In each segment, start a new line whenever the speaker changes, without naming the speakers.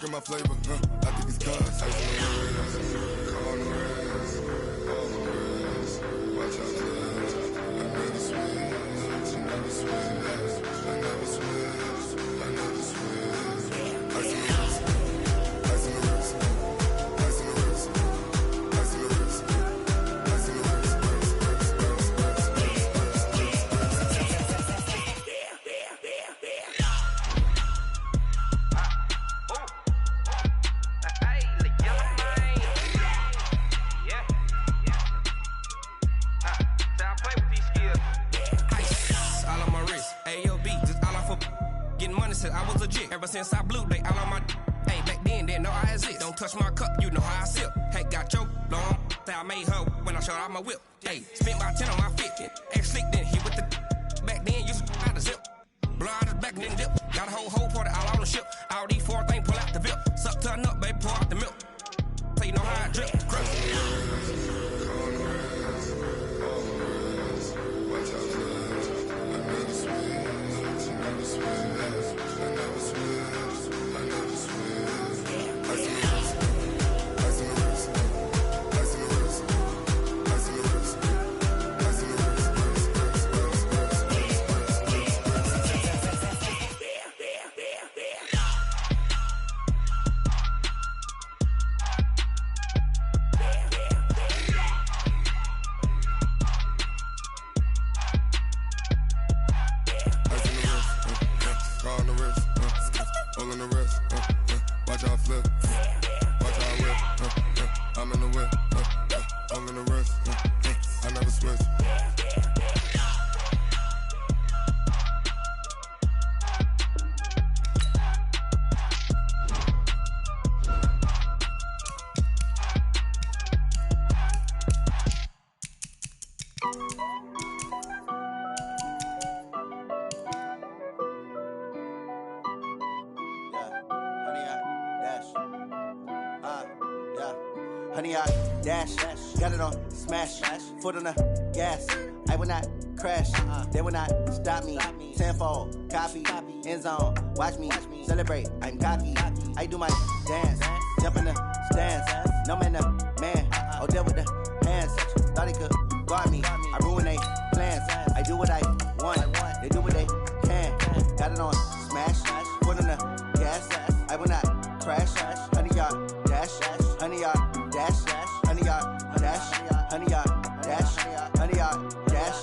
drinking my flavor, I think it's cause. Ice on the wrist, on the wrist, on the wrist. Watch out, cuz I never switch, I never switch, I never switch, I never switch. Ice on the wrist, ice on the wrist, ice on the wrist, ice on the wrist, ice on the wrist.
I was legit. Ever since I blew, they all on my. Hey, back then, didn't know I exist. Don't touch my cup, you know how I sip. Hey, got your long. Say I made her when I showed out my whip. Hey, spent my 10 on my fit. Ex slick, then hit with the. Back then, used to out the zip. Blow out his back and then dip. Got a whole party all on the ship. All these 4 things, pull out the VIP. Suck to a nut, baby, pour out the milk. So you know how I drip. Crush. Watch out, cuz I never switch, I never switch. I never switch, I never switch. Ice on the wrist, ice on the wrist, ice on the wrist, ice on the wrist, ice on the wrist. On the wrist, all on the wrist, watch out flip, watch out whip, I'm in the whip, all on the wrist, I never switch.
Honey, I dash, got it on smash, foot on the gas. I will not crash, they will not stop me. Tenfold, copy, end zone, watch me celebrate. I'm cocky, I do my dance, jump in the stands. No man, the man, oh, deal with the hands. Thought he could guard me, I ruin they plans. I do what I want, they do what they can. Got it on smash, foot on the gas. I will not crash, honey, y'all dash, honey, y'all dash, honey, y'all dash, honey, y'all dash, honey, y'all dash,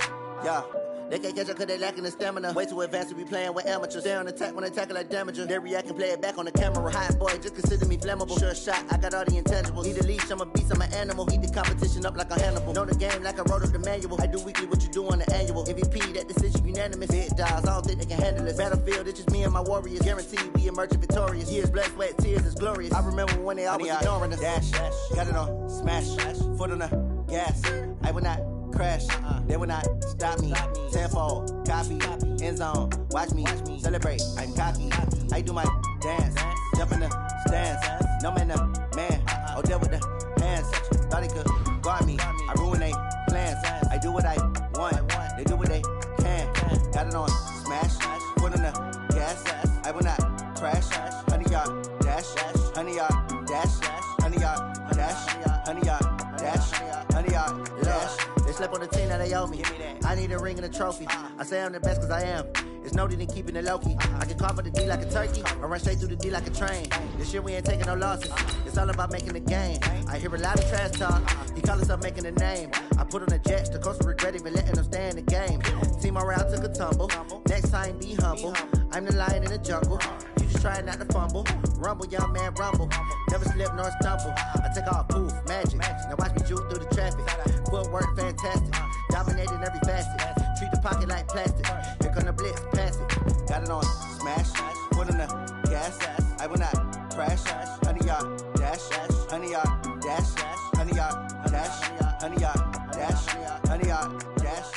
yeah. They can't catch up cause they lacking the stamina. Way too advanced to be playing with amateurs. Stay on attack when they tackle like damager. They react and play it back on the camera. Hot boy, just consider me flammable. Sure shot, I got all the intangibles. Need a leash, I'm a beast, I'm an animal. Heat the competition up like a Hannibal. Know the game like I wrote up the manual. I do weekly what you do on the annual. MVP, that decision unanimous. Big dogs, I don't think they can handle it. Battlefield, it's just me and my warriors. Guaranteed we emerging victorious. Years, blood, sweat, tears, it's glorious. I remember when they always ignoring us. Dash, got it on smash, foot on the gas. I will not crash, they will not stop me. Tenfold, copy, end zone, watch me celebrate. I'm cocky, I do my dance, jump in the stands. No man, the man, oh, deal with the hands. Thought he could guard me, I ruin they plans. I do what I want, they do what they can. Got it on smash, foot on the gas. I will not crash, honey, y'all dash, honey, y'all dash, honey, y'all dash, honey, y'all dash, honey, y'all dash. They slept on the team that they owe me. I need a ring and a trophy. I say I'm the best cause I am. It's no need in keeping it low key. I can carve for the D like a turkey, or run straight through the D like a train. This year we ain't taking no losses. It's all about making the game. I hear a lot of trash talk. He call himself making a name. I put on the jets, the coach regret even letting them stay in the game. Team around took a tumble. Next time be humble. I'm the lion in the jungle. You just try not to fumble. Rumble, young man, rumble. Never slip nor stumble. I take off poof, magic. Now watch me juke through the traffic. Footwork fantastic. Dominating every facet. Treat the pocket like plastic. Here come the blitz, pass it. Got it on smash. Foot on the gas. I will not crash. Honey, y'all dash. Honey, y'all dash. Honey, y'all dash. Honey, y'all dash. Honey, y'all dash.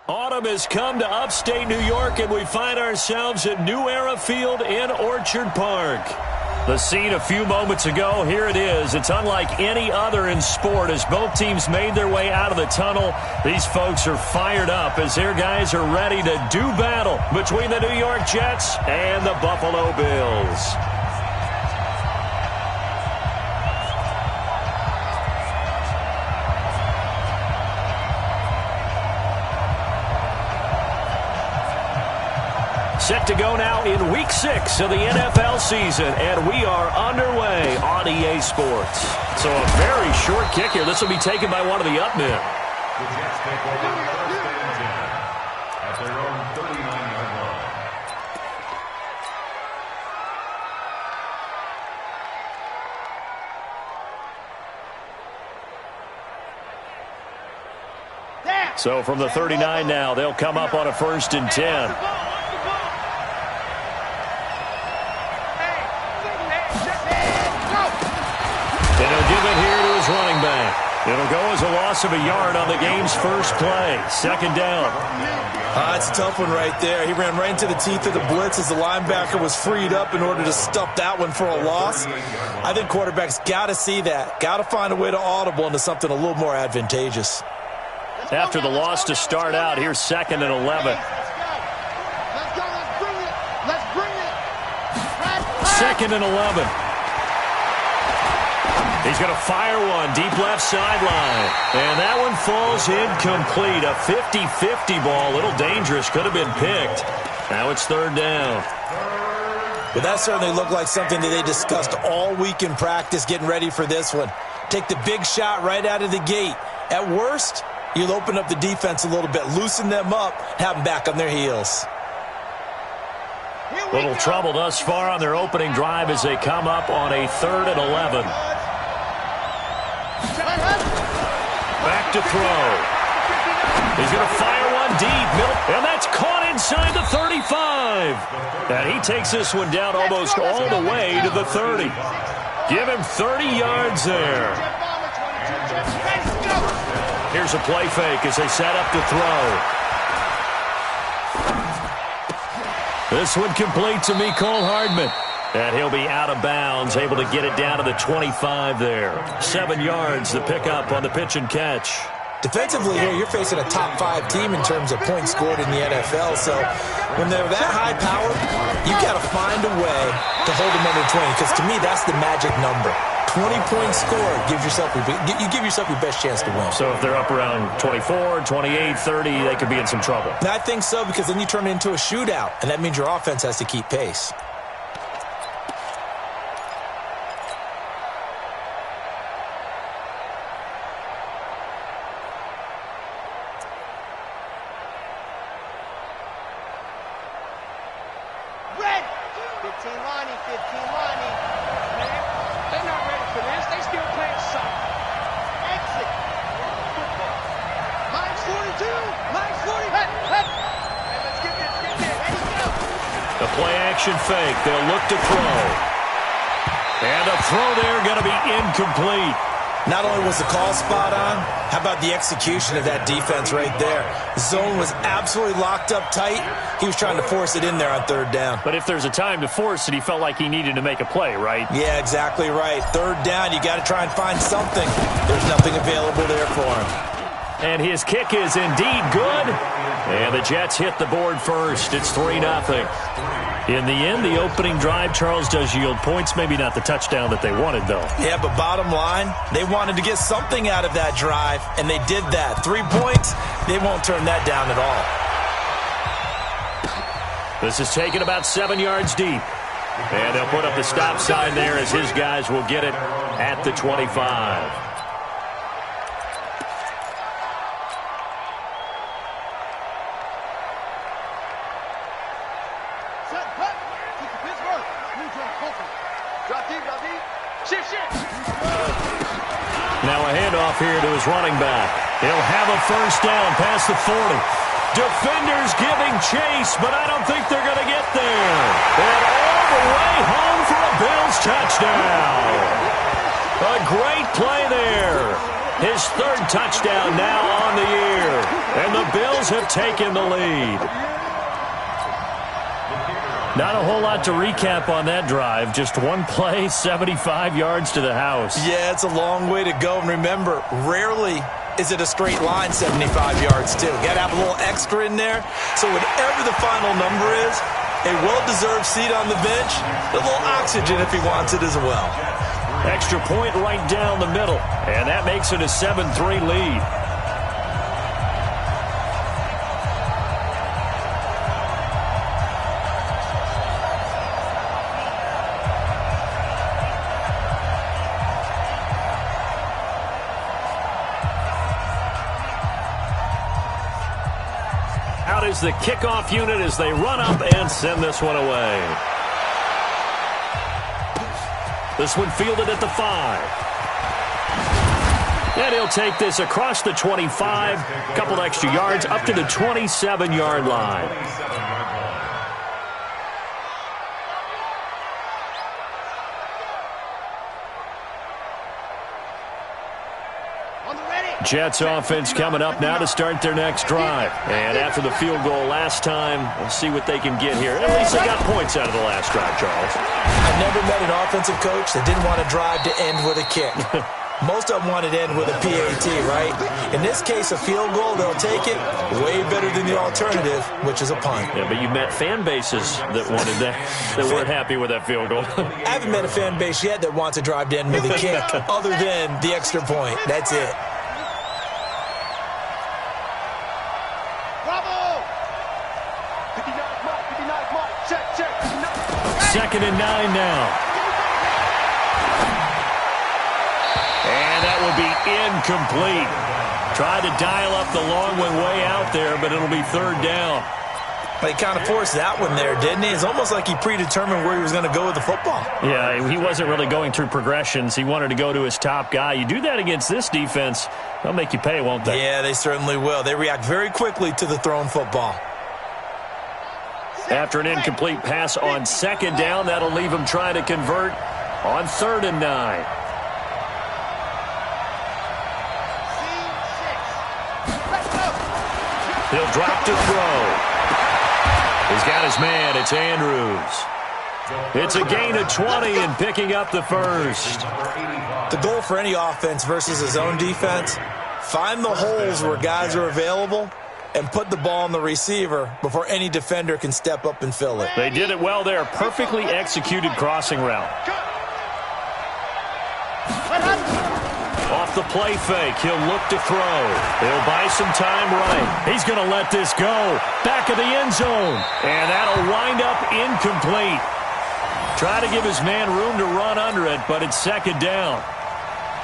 Autumn has come to upstate New York, and we find ourselves at New Era Field in Orchard Park. The scene a few moments ago, here it is. It's unlike any other in sport as both teams made their way out of the tunnel. These folks are fired up as their guys are ready to do battle between the New York Jets and the Buffalo Bills. Set to go now in Week 6 of the NFL season, and we are underway on EA Sports. So a very short kick here. This will be taken by one of the up men.
The Jets take over first and 10 at their own 39-yard line.
So from the 39 now, they'll come up on a 1st and 10. And he'll give it here to his running back. It'll go as a loss of a yard on the game's first play. 2nd down.
It's a tough one right there. He ran right into the teeth of the blitz as the linebacker was freed up in order to stuff that one for a loss. I think quarterbacks got to see that. Got to find a way to audible into something a little more advantageous.
After the loss to start out, here's 2nd and 11. 2nd and 11. He's going to fire one deep left sideline. And that one falls incomplete. A 50-50 ball. A little dangerous. Could have been picked. Now it's 3rd down.
But that certainly looked like something that they discussed all week in practice getting ready for this one. Take the big shot right out of the gate. At worst, you'll open up the defense a little bit, loosen them up, have them back on their heels.
Little trouble thus far on their opening drive as they come up on a 3rd and 11. Back to throw. He's going to fire one deep. And that's caught inside the 35. And he takes this one down almost all the way to the 30. Give him 30 yards there. Here's a play fake as they set up to throw. This one complete to Mecole Hardman. And he'll be out of bounds, able to get it down to the 25 there. 7 yards, the pickup on the pitch and catch.
Defensively here, you're facing a top 5 team in terms of points scored in the NFL. So when they're that high powered, you got to find a way to hold them under 20. Because to me, that's the magic number. 20 points scored, you give yourself your best chance to win.
So if they're up around 24, 28, 30, they could be in some trouble.
And I think so, because then you turn it into a shootout, and that means your offense has to keep pace.
Fake. They'll look to throw. And a throw there going to be incomplete.
Not only was the call spot on, how about the execution of that defense right there? Zone was absolutely locked up tight. He was trying to force it in there on 3rd down.
But if there's a time to force it, he felt like he needed to make a play, right?
Yeah, exactly right. 3rd down, you got to try and find something. There's nothing available there for him.
And his kick is indeed good. And the Jets hit the board first. It's 3-0. In the end, the opening drive, Charles, does yield points. Maybe not the touchdown that they wanted, though.
Yeah, but bottom line, they wanted to get something out of that drive, and they did that. 3 points, they won't turn that down at all.
This is taken about 7 yards deep. And they'll put up the stop sign there as his guys will get it at the 25. Now a handoff here to his running back. He'll have a 1st down past the 40. Defenders giving chase, but I don't think they're going to get there. And all the way home for a Bills touchdown. A great play there. His 3rd touchdown now on the year. And the Bills have taken the lead. Not a whole lot to recap on that drive. Just one play, 75 yards to the house.
Yeah, it's a long way to go. And remember, rarely is it a straight line 75 yards, too. Got to have a little extra in there. So whatever the final number is, a well-deserved seat on the bench, a little oxygen if he wants it as well.
Extra point right down the middle, and that makes it a 7-3 lead. Out is the kickoff unit as they run up and send this one away. This one fielded at the 5. And he'll take this across the 25, a couple extra yards, up to the 27-yard line. Jets offense coming up now to start their next drive. And after the field goal last time, we'll see what they can get here. At least they got points out of the last drive, Charles.
I've never met an offensive coach that didn't want to drive to end with a kick. Most of them wanted to end with a PAT, right? In this case, a field goal, they'll take it. Way better than the alternative, which is a punt.
Yeah, but you've met fan bases that wanted that weren't happy with that field goal.
I haven't met a fan base yet that wants to drive to end with a kick other than the extra point. That's it.
Second and 9 now. And that will be incomplete. Tried to dial up the long one way out there, but it'll be third down.
But he kind of forced that one there, didn't he? It's almost like he predetermined where he was going to go with the football.
Yeah, he wasn't really going through progressions. He wanted to go to his top guy. You do that against this defense, they'll make you pay, won't they?
Yeah, they certainly will. They react very quickly to the thrown football.
After an incomplete pass on second down, that'll leave him trying to convert on 3rd and 9. He'll drop to throw. He's got his man. It's Andrews. It's a gain of 20 and picking up the first.
The goal for any offense versus his own defense, find the holes where guys are available and put the ball on the receiver before any defender can step up and fill it.
They did it well there. Perfectly executed crossing route. Off the play fake, he'll look to throw. He'll buy some time right. He's going to let this go. Back of the end zone. And that'll wind up incomplete. Try to give his man room to run under it, but it's second down.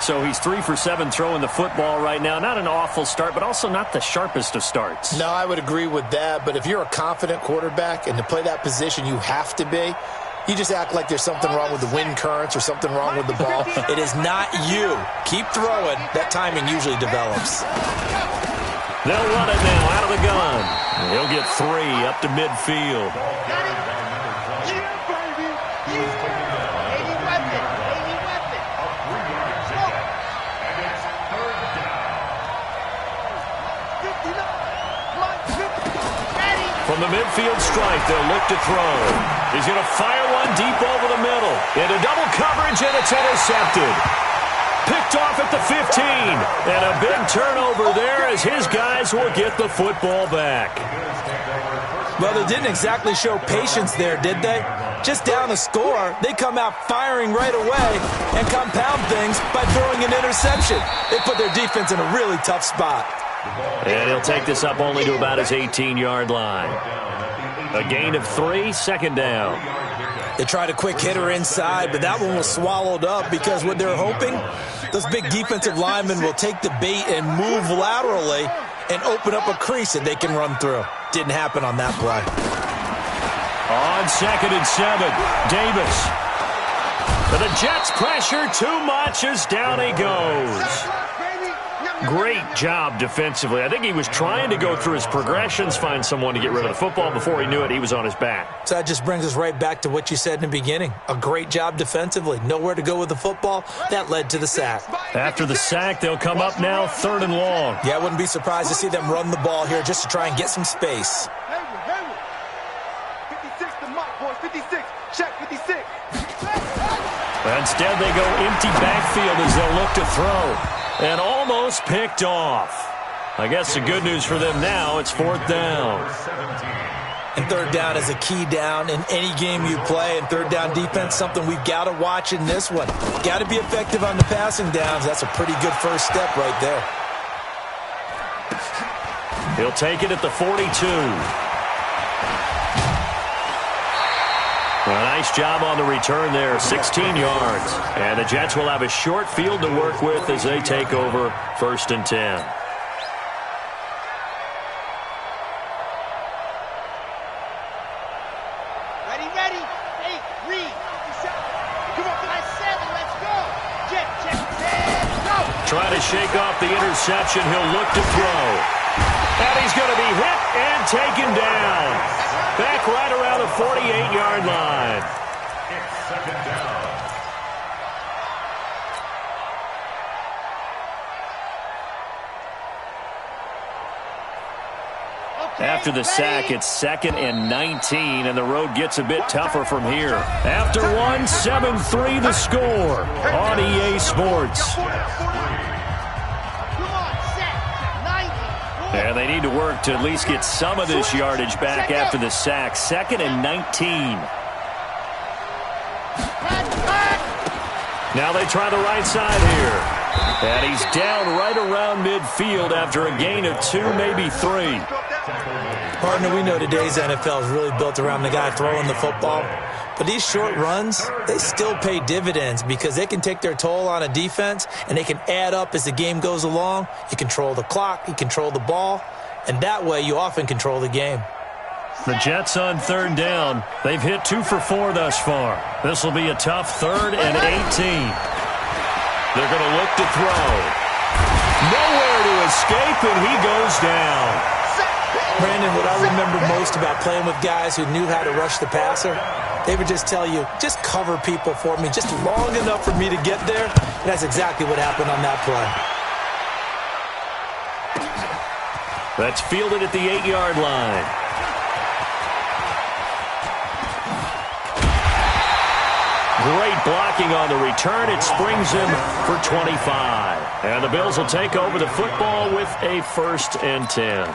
So he's 3 for 7 throwing the football right now. Not an awful start, but also not the sharpest of starts.
No, I would agree with that. But if you're a confident quarterback and to play that position, you have to be. You just act like there's something wrong with the wind currents or something wrong with the ball. It is not you. Keep throwing. That timing usually develops.
They'll run it now out of the gun. He'll get 3 up to midfield. From the midfield strike, they'll look to throw. He's going to fire one deep over the middle. Into double coverage, and it's intercepted. Picked off at the 15. And a big turnover there as his guys will get the football back.
Well, they didn't exactly show patience there, did they? Just down a score, they come out firing right away and compound things by throwing an interception. They put their defense in a really tough spot.
And he'll take this up only to about his 18-yard line. A gain of 3, second down.
They tried a quick hitter inside, but that one was swallowed up because what they're hoping, those big defensive linemen will take the bait and move laterally and open up a crease that they can run through. Didn't happen on that play.
On 2nd and 7, Davis. But the Jets pressure too much as down he goes. Great job defensively. I think he was trying to go through his progressions, find someone to get rid of the football. Before he knew it, he was on his back.
So that just brings us right back to what you said in the beginning. A great job defensively. Nowhere to go with the football. That led to the sack.
After the sack, they'll come up now 3rd and long.
Yeah, I wouldn't be surprised to see them run the ball here just to try and get some space.
on, boys. 56. Check 56.
Instead, they go empty backfield as they'll look to throw. And almost picked off. I guess the good news for them now, it's 4th down.
And 3rd down is a key down in any game you play. And 3rd down defense, something we've got to watch in this one. Got to be effective on the passing downs. That's a pretty good first step right there.
He'll take it at the 42. A nice job on the return there, 16 yards. And the Jets will have a short field to work with as they take over 1st and 10.
Ready. 8, read. Come on, 7, let's go. Check, go.
Trying to shake off the interception. He'll look to throw. And he's going to be hit and taken down. Back right around the 48-yard line.
It's 2nd down.
After the sack, it's 2nd and 19, and the road gets a bit tougher from here. After one, 7-3 the score on EA Sports. And they need to work to at least get some of this yardage back after the sack. 2nd and 19. Now they try the right side here. And he's down right around midfield after a gain of 2, maybe 3.
Partner, we know today's NFL is really built around the guy throwing the football. But these short runs, they still pay dividends because they can take their toll on a defense and they can add up as the game goes along. You control the clock, you control the ball, and that way you often control the game.
The Jets on 3rd down. They've hit 2 for 4 thus far. This will be a tough 3rd and 18. They're going to look to throw. Nowhere to escape, and he goes down.
Brandon, what I remember most about playing with guys who knew how to rush the passer, they would just tell you, just cover people for me, just long enough for me to get there. And that's exactly what happened on that play.
That's fielded at the 8-yard line. Great blocking on the return. It springs him for 25. And the Bills will take over the football with a 1st and 10.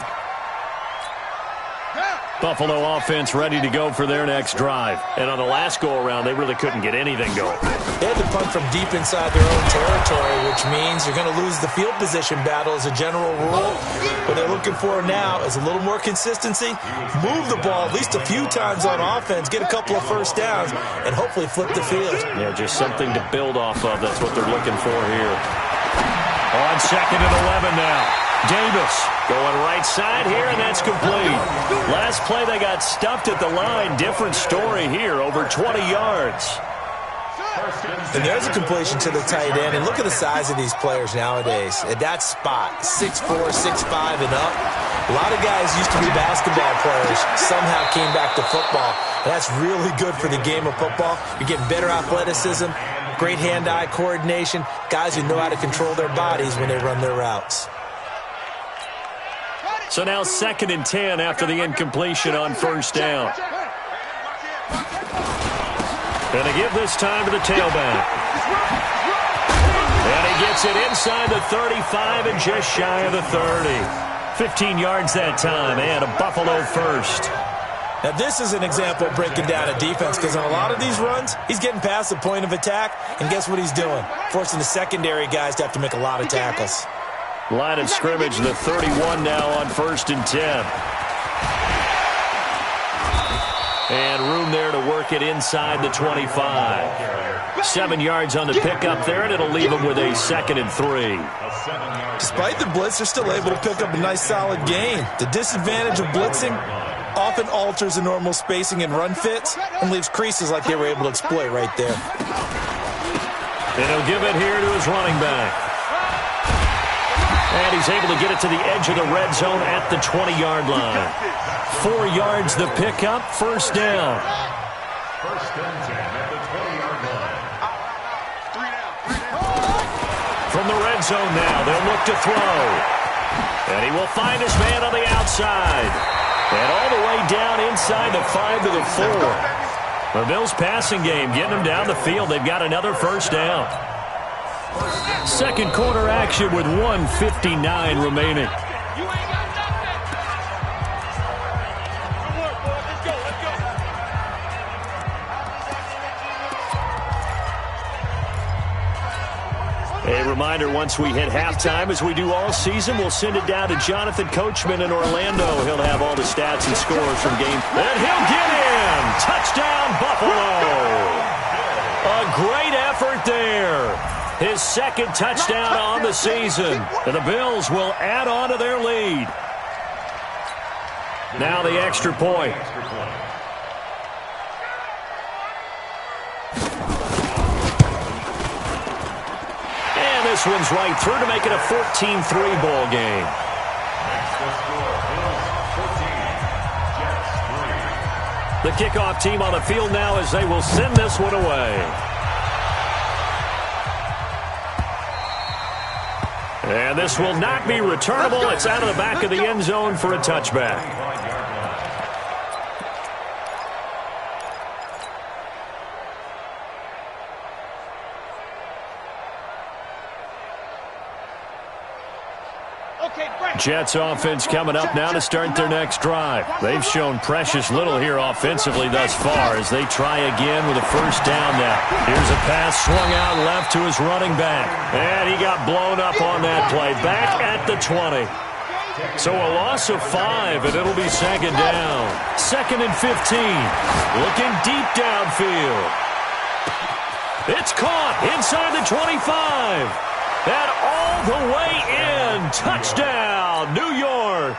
Buffalo offense ready to go for their next drive. And on the last go-around, they really couldn't get anything going.
They had to punt from deep inside their own territory, which means you're going to lose the field position battle as a general rule. What they're looking for now is a little more consistency, move the ball at least a few times on offense, get a couple of first downs, and hopefully flip the field.
Yeah, just something to build off of. That's what they're looking for here. On 2nd and 11 now. Davis going right side here, and that's complete. Last play, they got stuffed at the line. Different story here, over 20 yards.
And there's a completion to the tight end. And look at the size of these players nowadays. At that spot, 6'4", 6'5", and up. A lot of guys used to be basketball players, somehow came back to football. And that's really good for the game of football. You're getting better athleticism, great hand-eye coordination, guys who know how to control their bodies when they run their routes.
So now 2nd and 10 after the incompletion on 1st down. And they give this time to the tailback. And he gets it inside the 35 and just shy of the 30. 15 yards that time, and a Buffalo 1st.
Now, this is an example of breaking down a defense because on a lot of these runs, he's getting past the point of attack, and guess what he's doing? Forcing the secondary guys to have to make a lot of tackles.
Line of scrimmage, the 31 now on 1st and 10. And room there to work it inside the 25. 7 yards on the pickup there, and it'll leave them with a 2nd and 3.
Despite the blitz, they're still able to pick up a nice solid gain. The disadvantage of blitzing often alters the normal spacing and run fits and leaves creases like they were able to exploit right there.
And he'll give it here to his running back. And he's able to get it to the edge of the red zone at the 20-yard line. 4 yards the pickup, 1st down.
1st and 10 at the 20-yard line.
From the red zone now, they'll look to throw. And he will find his man on the outside. And all the way down inside the 5 to the 4. The Bills passing game getting them down the field. They've got another first down. Second quarter action with 1:59 remaining. A reminder, once we hit halftime, as we do all season, we'll send it down to Jonathan Coachman in Orlando. He'll have all the stats and scores from game. And he'll get in! Touchdown, Buffalo! A great effort there. His second touchdown on the season. And the Bills will add on to their lead. Now the extra point. This one's right through to make it a 14-3 ball game. The kickoff team on the field now as they will send this one away. And this will not be returnable. It's out of the back of the end zone for a touchback. Jets offense coming up now to start their next drive. They've shown precious little here offensively thus far as they try again with a first down now. Here's a pass swung out left to his running back. And he got blown up on that play. Back at the 20. So a loss of 5, and it'll be second down. 2nd and 15. Looking deep downfield. It's caught inside the 25. And all the way in. Touchdown, New York.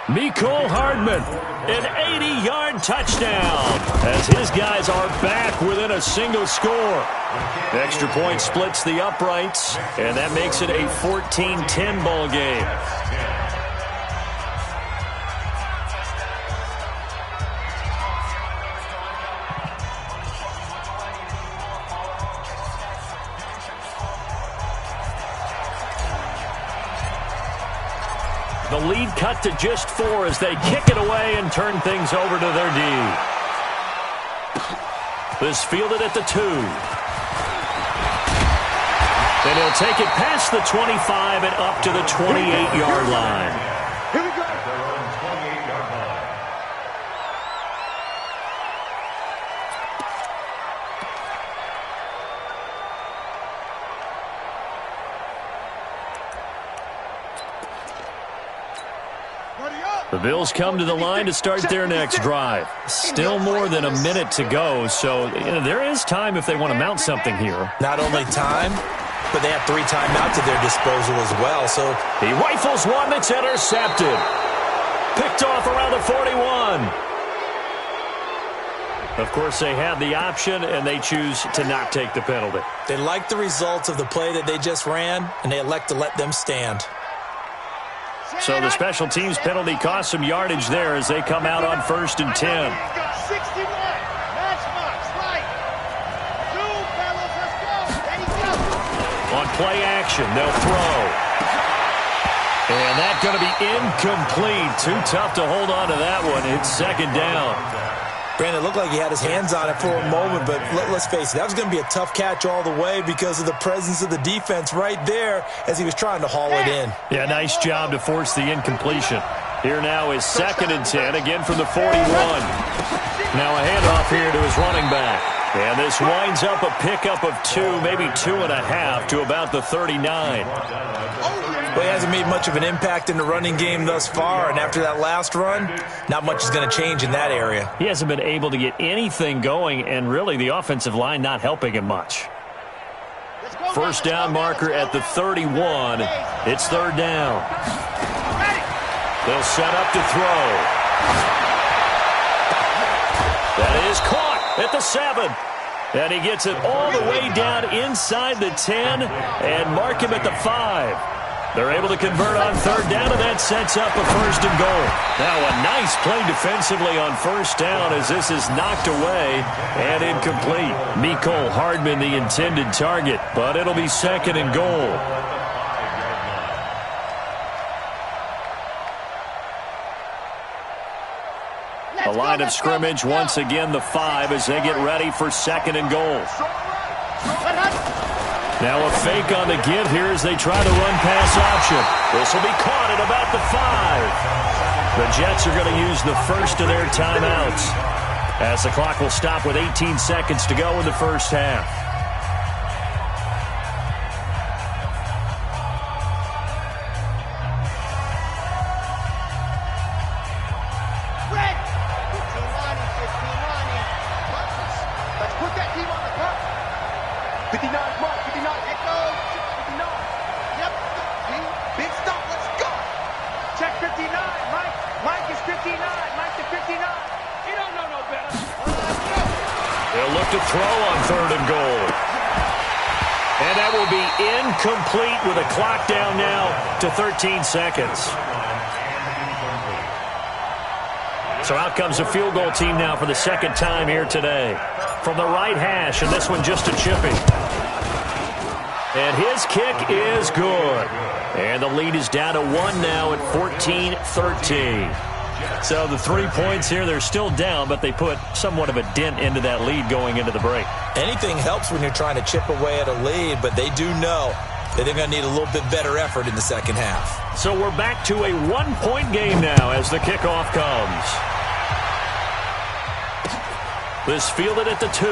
Mecole Hardman, an 80-yard touchdown as his guys are back within a single score. Extra point splits the uprights, and that makes it a 14-10 ball game. The lead cut to just 4 as they kick it away and turn things over to their D. This fielded at the 2. And he'll take it past the 25 and up to the 28-yard line.
Here we go.
The Bills come to the line to start their next drive. Still more than a minute to go, so there is time if they want to mount something here.
Not only time, but they have 3 timeouts at their disposal as well. So
he rifles one that's intercepted. Picked off around the 41. Of course, they have the option, and they choose to not take the penalty.
They like the results of the play that they just ran, and they elect to let them stand.
So the special teams penalty cost some yardage there as they come out on 1st and 10.
61. Match marks, right. 2, fellas, let's go. Ready, go.
On play action, they'll throw. And that's going to be incomplete. Too tough to hold on to that one. It's second down.
Brandon, it looked like he had his hands on it for a moment, but let's face it, that was going to be a tough catch all the way because of the presence of the defense right there as he was trying to haul it in.
Yeah, nice job to force the incompletion. Here now is 2nd and 10, again from the 41. Now a handoff here to his running back. And this winds up a pickup of 2, maybe 2.5 to about the 39.
Well, he hasn't made much of an impact in the running game thus far, and after that last run, not much is going to change in that area.
He hasn't been able to get anything going, and really the offensive line not helping him much. First down marker at the 31. It's 3rd down. They'll set up to throw. That is caught at the 7. And he gets it all the way down inside the 10 and mark him at the 5. They're able to convert on 3rd down, and that sets up a 1st and goal. Now a nice play defensively on 1st down as this is knocked away and incomplete. Mecole Hardman the intended target, but it'll be 2nd and goal. line of scrimmage. Once again, the 5 as they get ready for 2nd and goal. Now a fake on the give here as they try the run-pass option. This will be caught at about the 5. The Jets are going to use the first of their timeouts as the clock will stop with 18 seconds to go in the first half. To throw on 3rd and goal. And that will be incomplete with a clock down now to 13 seconds. So out comes a field goal team now for the 2nd time here today. From the right hash, and this one just a chipping. And his kick is good. And the lead is down to 1 now at 14-13. So the 3 points here, they're still down, but they put somewhat of a dent into that lead going into the break.
Anything helps when you're trying to chip away at a lead, but they do know that they're going to need a little bit better effort in the second half.
So we're back to a 1-point game now as the kickoff comes. This fielded at the 2.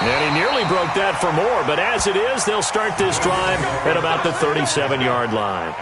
And he nearly broke that for more, but as it is, they'll start this drive at about the 37-yard line.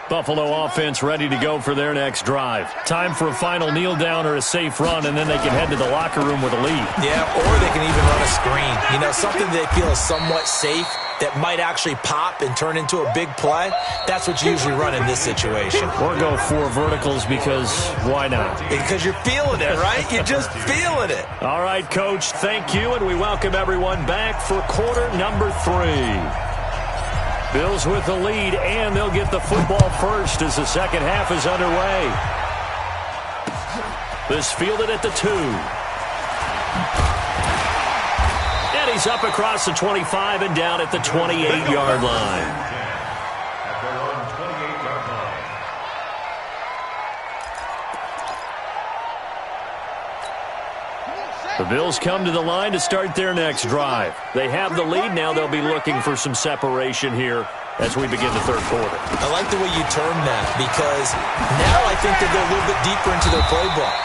Buffalo offense ready to go for their next drive. Time for a final kneel down or a safe run, and then they can head to the locker room with a lead.
Yeah, or they can even run a screen. You know, something they feel is somewhat safe that might actually pop and turn into a big play. That's what you usually run in this situation.
Or go 4 verticals because why not?
Because you're feeling it, right? You're just feeling it.
All right, Coach, thank you, and we welcome everyone back for quarter number 3. Bills with the lead, and they'll get the football first as the second half is underway. This fielded at the 2. And he's up across the 25 and down at the 28-yard line. The Bills come to the line to start their next drive. They have the lead. Now they'll be looking for some separation here as we begin the third quarter.
I like the way you term that because now I think they go a little bit deeper into their playbook.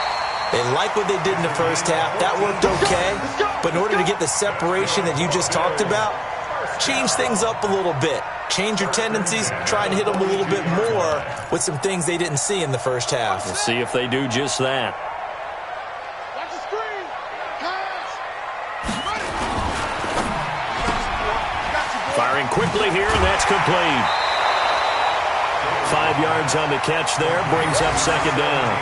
They like what they did in the first half. That worked okay. But in order to get the separation that you just talked about, change things up a little bit. Change your tendencies. Try and hit them a little bit more with some things they didn't see in the first half.
We'll see if they do just that. Firing quickly here, and that's complete. 5 yards on the catch there, brings up second down.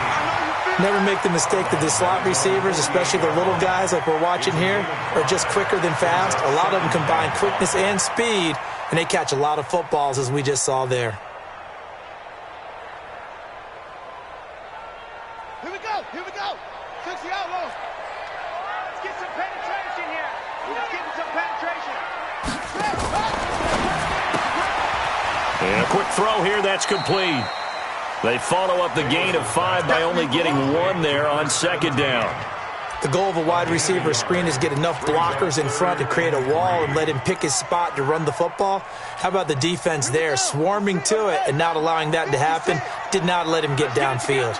Never make the mistake that the slot receivers, especially the little guys like we're watching here, are just quicker than fast. A lot of them combine quickness and speed, and they catch a lot of footballs, as we just saw there.
Here we go. Here we go. 60 outlaws. Let's get some penetration here. Let's get some penetration.
And a quick throw here, that's complete. They follow up the gain of 5 by only getting 1 there on second down.
The goal of a wide receiver screen is get enough blockers in front to create a wall and let him pick his spot to run the football. How about the defense there, swarming to it and not allowing that to happen? Did not let him get downfield.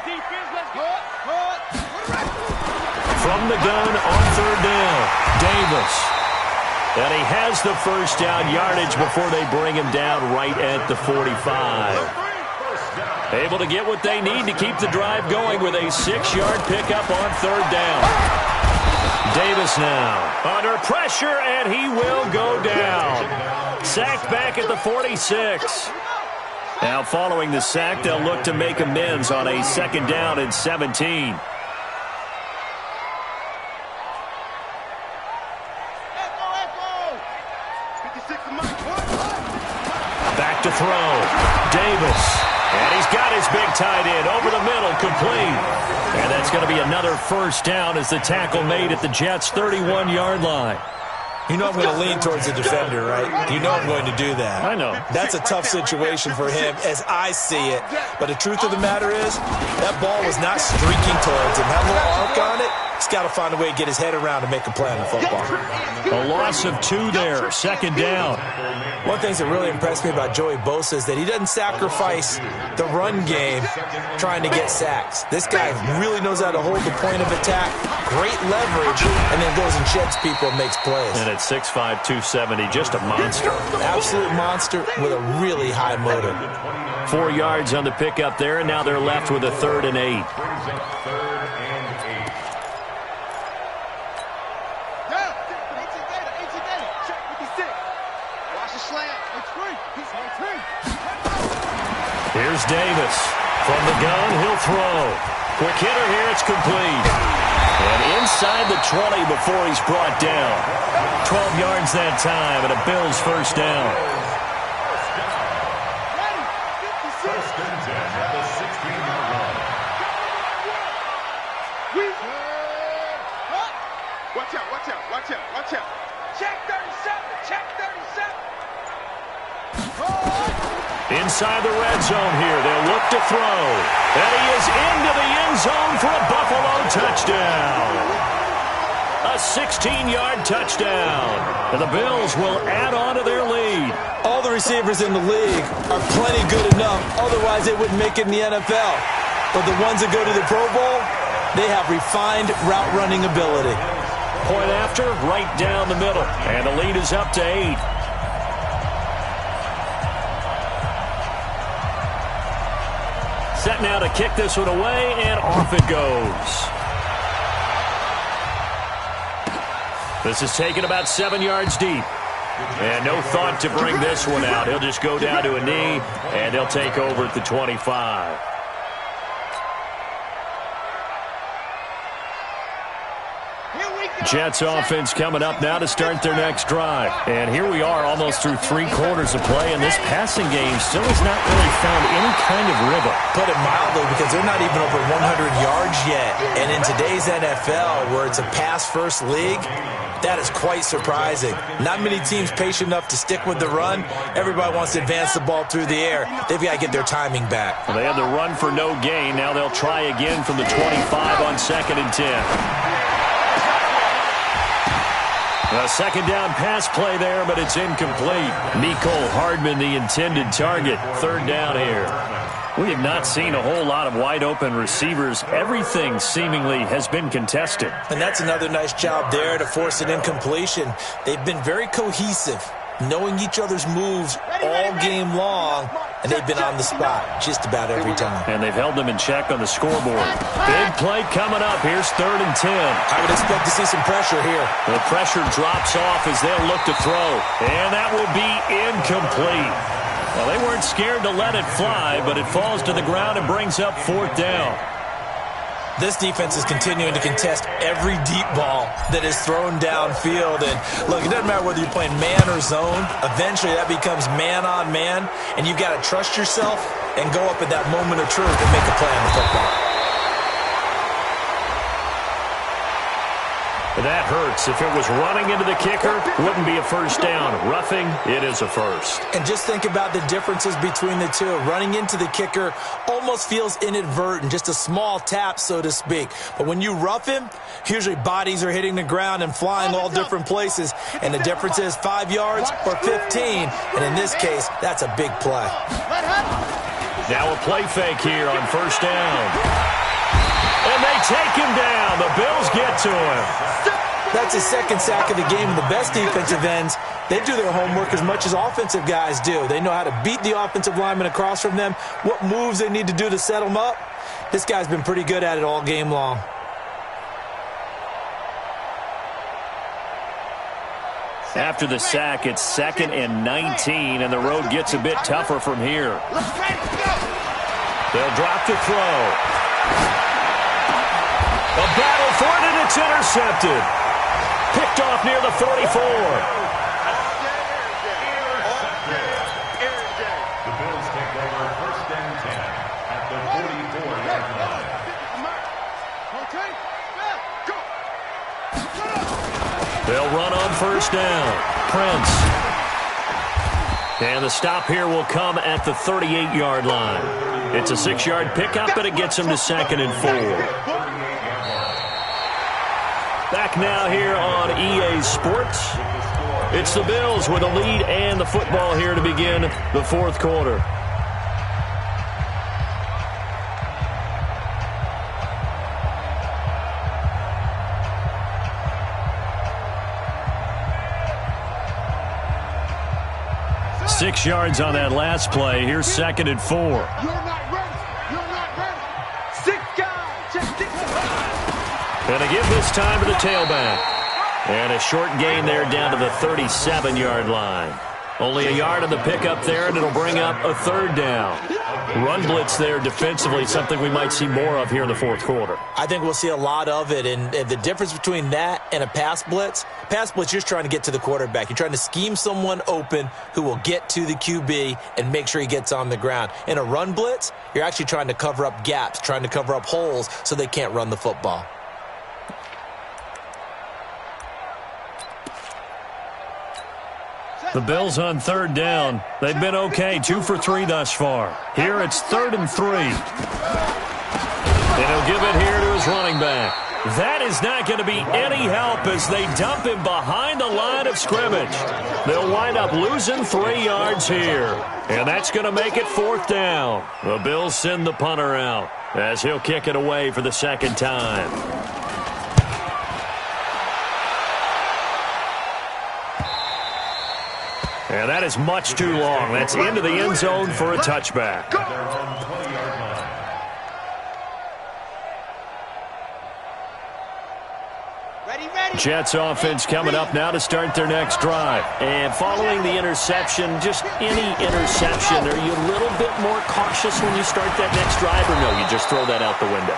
From the gun on third down, Davis. And he has the first down yardage before they bring him down right at the 45. Able to get what they need to keep the drive going with a 6-yard pickup on third down. Davis now under pressure, and he will go down. Sacked back at the 46. Now following the sack, they'll look to make amends on a second down and 17. Back to throw. Davis. And he's got his big tight end over the middle, complete. And that's going to be another first down as the tackle made at the Jets' 31-yard line.
You know I'm going to lean towards the defender, right? You know I'm going to do that.
I know.
That's a tough situation for him as I see it. But the truth of the matter is, that ball was not streaking towards him. That little arc on it, he's got to find a way to get his head around and make a play on the football.
A loss of 2 there, second down.
One of the things that really impressed me about Joey Bosa is that he doesn't sacrifice the run game trying to get sacks. This guy really knows how to hold the point of attack, great leverage, and then goes and sheds people and makes plays.
And at 6'5", 270, just a monster.
Absolute monster with a really high motor.
4 yards on the pickup there, and now they're left with a 3rd and 8. Here's Davis. From the gun, he'll throw. Quick hitter here, it's complete. And inside the 20 before he's brought down. 12 yards that time, and a Bills first down.
First and 10 at the 16-yard line.
Watch out, watch out, watch out, watch out. Check 37, check 37.
Inside the red zone here, they'll look to throw. And he is into the end zone for a Buffalo touchdown. A 16-yard touchdown. And the Bills will add on to their lead.
All the receivers in the league are plenty good enough. Otherwise, they wouldn't make it in the NFL. But the ones that go to the Pro Bowl, they have refined route running ability.
Point after, right down the middle. And the lead is up to 8. Set now to kick this one away, and off it goes. This is taken about 7 yards deep. And no thought to bring this one out. He'll just go down to a knee, and he'll take over at the 25. Jets offense coming up now to start their next drive. And here we are almost through 3 quarters of play, and this passing game still has not really found any kind of rhythm.
Put it mildly, because they're not even over 100 yards yet. And in today's NFL, where it's a pass-first league, that is quite surprising. Not many teams patient enough to stick with the run. Everybody wants to advance the ball through the air. They've got to get their timing back.
Well, they had the run for no gain. Now they'll try again from the 25 on 2nd and 10. A second down pass play there, but it's incomplete. Mecole Hardman, the intended target. 3rd down here. We have not seen a whole lot of wide-open receivers. Everything seemingly has been contested.
And that's another nice job there to force an incompletion. They've been very cohesive, knowing each other's moves all game long, and they've been on the spot just about every time.
And they've held them in check on the scoreboard. Big play coming up. Here's 3rd and 10.
I would expect to see some pressure here.
The pressure drops off as they'll look to throw. And that will be incomplete. Well, they weren't scared to let it fly, but it falls to the ground and brings up 4th down.
This defense is continuing to contest every deep ball that is thrown downfield. And look, it doesn't matter whether you're playing man or zone. Eventually, that becomes man on man, and you've got to trust yourself and go up at that moment of truth and make a play on the football.
That hurts. If it was running into the kicker, wouldn't be a first down. Roughing, it is a first.
And just think about the differences between the two. Running into the kicker almost feels inadvertent, just a small tap, so to speak. But when you rough him, usually bodies are hitting the ground and flying all different places. And the difference is 5 yards or 15. And in this case, that's a big play.
Now a play fake here on 1st down. And they take him down. The Bills get to him.
That's his 2nd sack of the game. And the best defensive ends, they do their homework as much as offensive guys do. They know how to beat the offensive lineman across from them, what moves they need to do to set them up. This guy's been pretty good at it all game long.
After the sack, it's 2nd and 19, and the road gets a bit tougher from here. They'll drop the throw. A battle for it, and it's intercepted. Picked off near the 44.
The Bills take over 1st and 10.
They'll run on first down. Prince. And the stop here will come at the 38-yard line. It's a 6-yard pickup, and it gets them to 2nd and 4. Back now here on EA Sports. It's the Bills with a lead and the football here to begin the fourth quarter. Six yards on that last play. Here's 2nd and 4.
You're not ready. You're not ready. 6 guys. Just 6 guys.
And they give this time to the tailback. And a short gain there down to the 37-yard line. Only a yard on the pickup there, and it'll bring up a 3rd down. Run blitz there defensively, something we might see more of here in the fourth quarter.
I think we'll see a lot of it, and the difference between that and a pass blitz, you're just trying to get to the quarterback. You're trying to scheme someone open who will get to the QB and make sure he gets on the ground. In a run blitz, you're actually trying to cover up gaps, trying to cover up holes so they can't run the football.
The Bills on 3rd down. They've been okay, 2 for 3 thus far. Here it's 3rd and 3. And he'll give it here to his running back. That is not going to be any help as they dump him behind the line of scrimmage. They'll wind up losing 3 yards here. And that's going to make it 4th down. The Bills send the punter out as he'll kick it away for the 2nd time. And that is much too long. That's into the end zone for a touchback. Jets offense coming up now to start their next drive. And following the interception, just any interception, are you a little bit more cautious when you start that next drive, or no, you just throw that out the window?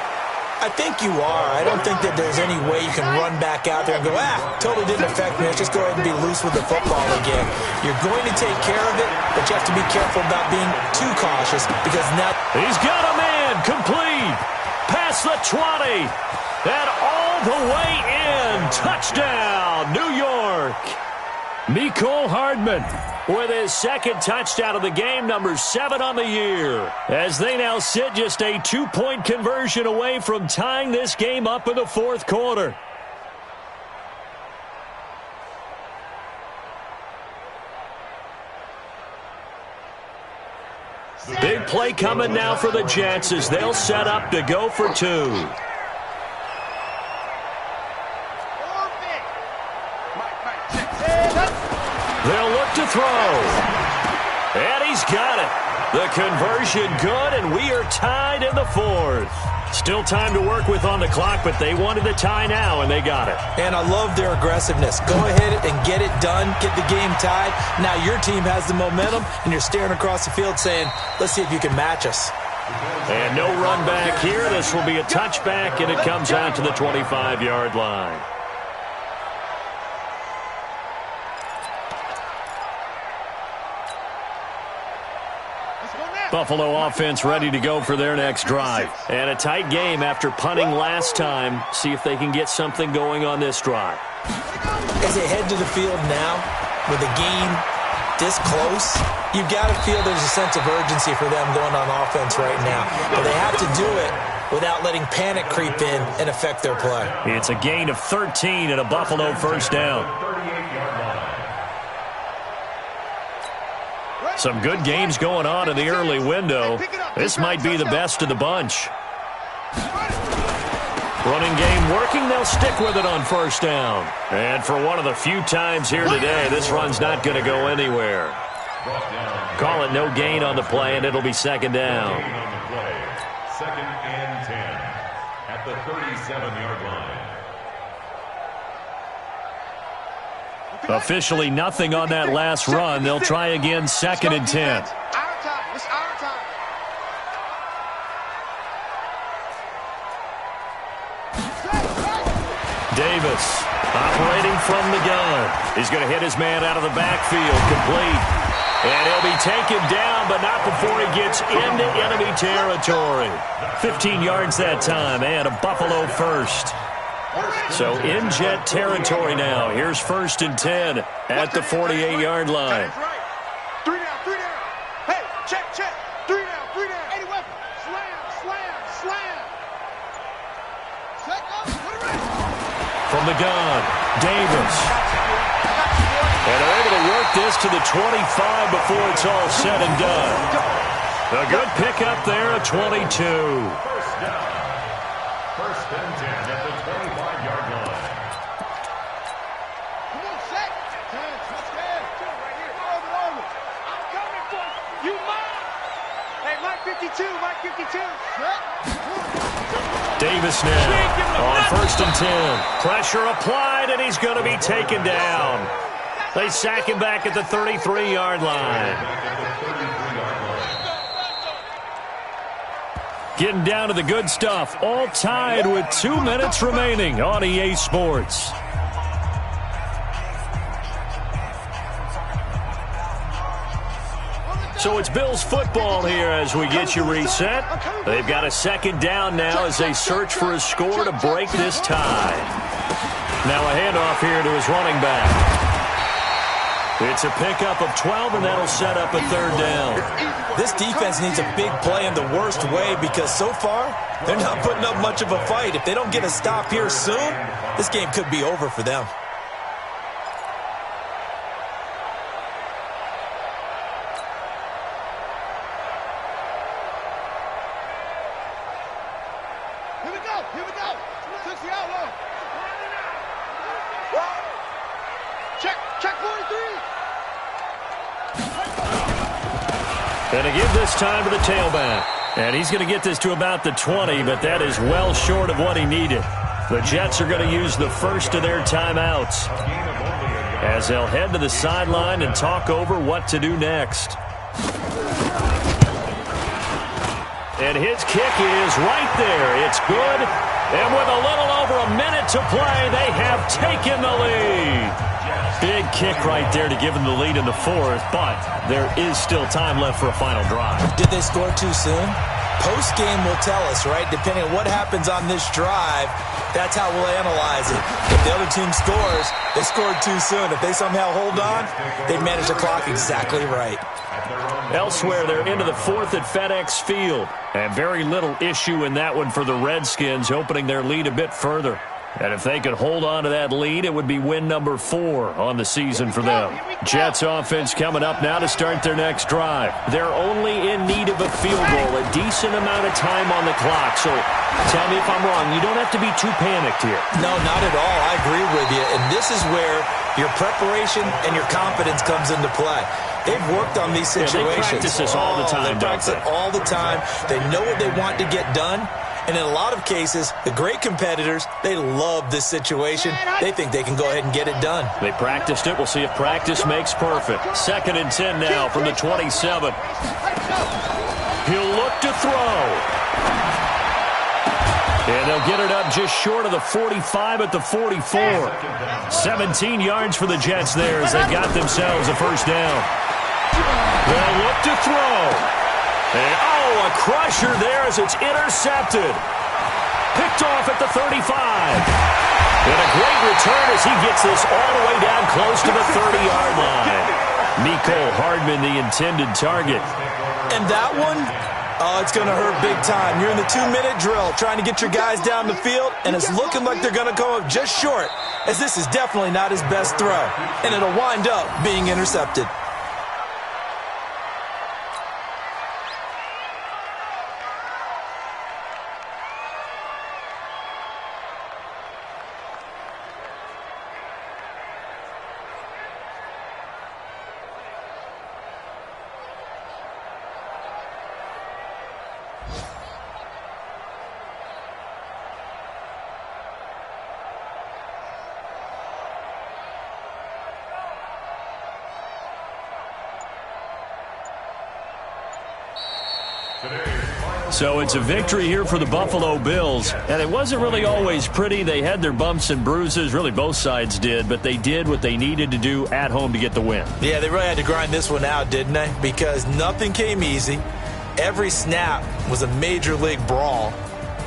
I think you are. I don't think that there's any way you can run back out there and go, totally didn't affect me. Let's just go ahead and be loose with the football again. You're going to take care of it, but you have to be careful about being too cautious because now...
He's got a man complete. Past the 20. And all the way in. Touchdown, New York. Mecole Hardman with his 2nd touchdown of the game, number 7 on the year, as they now sit just a 2-point conversion away from tying this game up in the fourth quarter. Big play coming now for the Jets as they'll set up to go for 2. They'll look to throw. And he's got it. The conversion good, and we are tied in the 4th. Still time to work with on the clock, but they wanted the tie now, and they got it.
And I love their aggressiveness. Go ahead and get it done. Get the game tied. Now your team has the momentum, and you're staring across the field saying, let's see if you can match us.
And no run back here. This will be a touchback, and it comes out to the 25-yard line. Buffalo offense ready to go for their next drive. And a tight game after punting last time. See if they can get something going on this drive.
As they head to the field now, with the game this close, you've got to feel there's a sense of urgency for them going on offense right now. But they have to do it without letting panic creep in and affect their play.
It's a gain of 13 and a Buffalo first down. Some good games going on in the early window. This might be the best of the bunch. Running game working. They'll stick with it on first down. And for one of the few times here today, this run's not going to go anywhere. Call it no gain on the play, and it'll be 2nd down.
2nd and 10 at the 37-yard line.
Officially nothing on that last run. They'll try again, 2nd and 10. Davis operating from the gun. He's going to hit his man out of the backfield, complete. And he'll be taken down, but not before he gets into enemy territory. 15 yards that time, and a Buffalo first. So in Jet territory now. Here's 1st and 10 at the 48-yard line.
Three down. Hey, check. 3 down. Any weapon. Slam. Check up. Put it right.
From the gun, Davis. And they're able to work this to the 25 before it's all said and done. A good pickup there at 22.
First down. 1st and 10 at the 25-yard line.
Come on, Shaq. Let's go. Right here. Over. I'm coming for you. Mine. Hey, Mike 52.
Davis now on 1st and 10. Pressure applied, and he's going to be taken down. They sack him back at the 33-yard line. Getting down to the good stuff. All tied with 2 minutes remaining on EA Sports. So it's Bills football here as we get you reset. They've got a 2nd down now as they search for a score to break this tie. Now a handoff here to his running back. It's a pickup of 12, and that'll set up a 3rd down.
This defense needs a big play in the worst way because so far, they're not putting up much of a fight. If they don't get a stop here soon, this game could be over for them.
Here we go. Took the outlaw. Check 43.
And to give this time to the tailback. And he's going to get this to about the 20, but that is well short of what he needed. The Jets are going to use the first of their timeouts as they'll head to the sideline and talk over what to do next. And his kick is right there. It's good. And with a little over a minute to play, they have taken the lead. Big kick right there to give them the lead in the 4th, but there is still time left for a final drive.
Did they score too soon? Post-game will tell us, right? Depending on what happens on this drive, that's how we'll analyze it. If the other team scores, they scored too soon. If they somehow hold on, they manage the clock exactly right.
Elsewhere, they're into the 4th at FedEx Field. And very little issue in that one for the Redskins, opening their lead a bit further. And if they could hold on to that lead, it would be win number 4 on the season for them. Jets offense coming up now to start their next drive. They're only in need of a field goal, a decent amount of time on the clock. So tell me if I'm wrong. You don't have to be too panicked here.
No, not at all. I agree with you. And this is where your preparation and your confidence comes into play. They've worked on these situations.
Yeah, they practice this all the time,
They practice it all the time. They know what they want to get done. And in a lot of cases, the great competitors, they love this situation. They think they can go ahead and get it done.
They practiced it. We'll see if practice makes perfect. 2nd and 10 now from the 27. He'll look to throw. And they'll get it up just short of the 45 at the 44. 17 yards for the Jets there as they've got themselves a 1st down. They'll look to throw. And, a crusher there as it's intercepted. Picked off at the 35. And a great return as he gets this all the way down close to the 30-yard line. Mecole Hardman, the intended target.
And that one, it's going to hurt big time. You're in the 2-minute drill trying to get your guys down the field, and it's looking like they're going to go up just short, as this is definitely not his best throw. And it'll wind up being intercepted.
So it's a victory here for the Buffalo Bills. And it wasn't really always pretty. They had their bumps and bruises. Really, both sides did. But they did what they needed to do at home to get the win.
Yeah, they really had to grind this one out, didn't they? Because nothing came easy. Every snap was a major league brawl.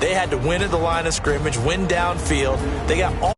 They had to win at the line of scrimmage, win downfield. They got all